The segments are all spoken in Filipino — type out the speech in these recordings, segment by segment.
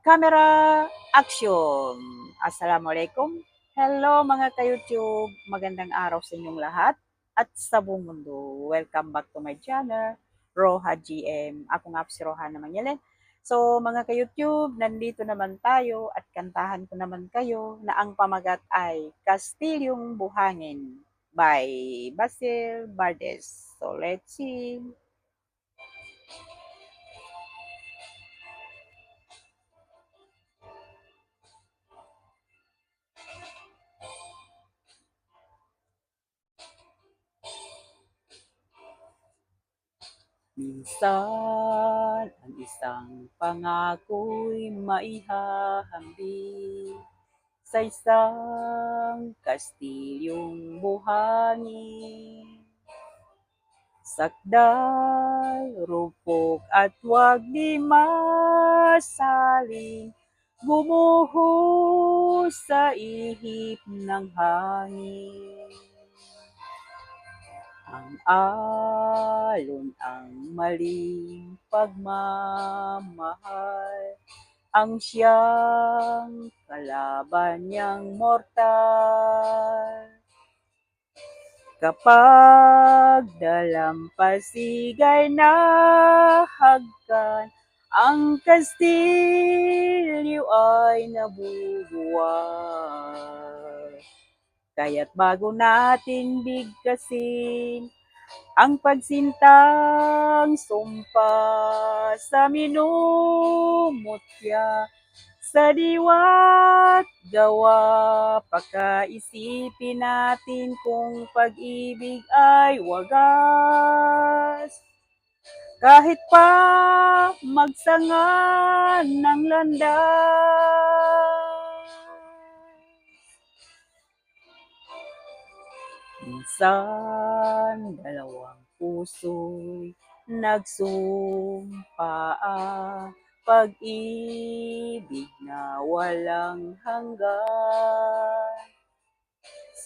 Camera, action! Assalamualaikum. Hello mga ka-YouTube. Magandang araw sa inyong lahat at sa buong mundo. Welcome back to my channel, Roha GM. Ako nga po si Roha naman yan. So mga ka-YouTube, nandito naman tayo at kantahan ko naman kayo na ang pamagat ay Kastilyong Buhangin by Basil Bardes. So let's see. Minsan ang isang pangako'y maihahambing sa isang kastilyong buhangin. Sakdal, rupok at wag di masaling gumuho sa ihip ng hangin. Ang alon ang maling pagmamahal, ang siyang kalaban niyang mortal. Kapag dalampasigay na hagkan, ang kastilyo ay nabubuwag. Kaya't bago natin bigkasin ang pagsintang sumpa sa minumutya, sa diwa't gawa, pakaisipin natin kung pag-ibig ay wagas. Kahit pa magsanga ng landas, minsan dalawang puso'y nagsumpaan, pag-ibig na walang hanggan.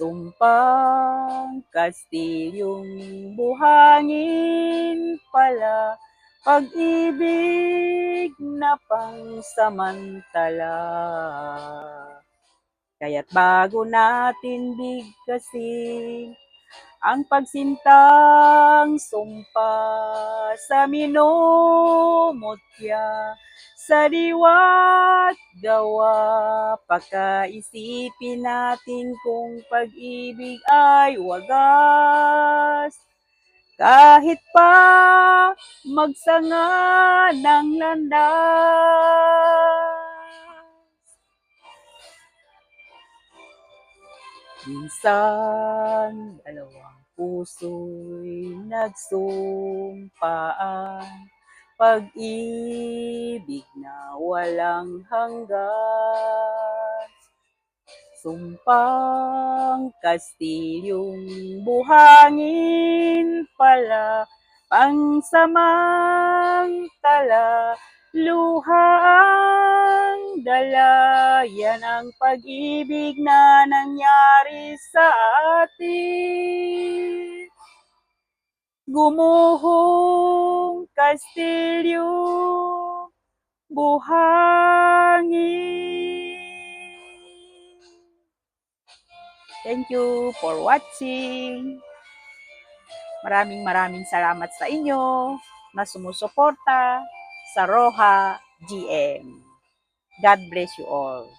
Sumpang kastilyong buhangin pala, pag-ibig na pangsamantala. Kaya't bago natin bigkasin ang pagsintang sumpa sa minumutya, sa diwa't gawa, pakaisipin natin kung pag-ibig ay wagas. Kahit pa magsanga ng landas, minsan dalawang puso'y nagsumpaan, pag-ibig na walang hanggan. Sumpang kastilyong buhangin pala, pangsamantala, luha ang dala. Yan ang pag-ibig na nangyari sa atin. Gumuhong kastilyo, buhangin. Thank you for watching. Maraming salamat sa inyo na sumusuporta sa Roha GM. God bless you all.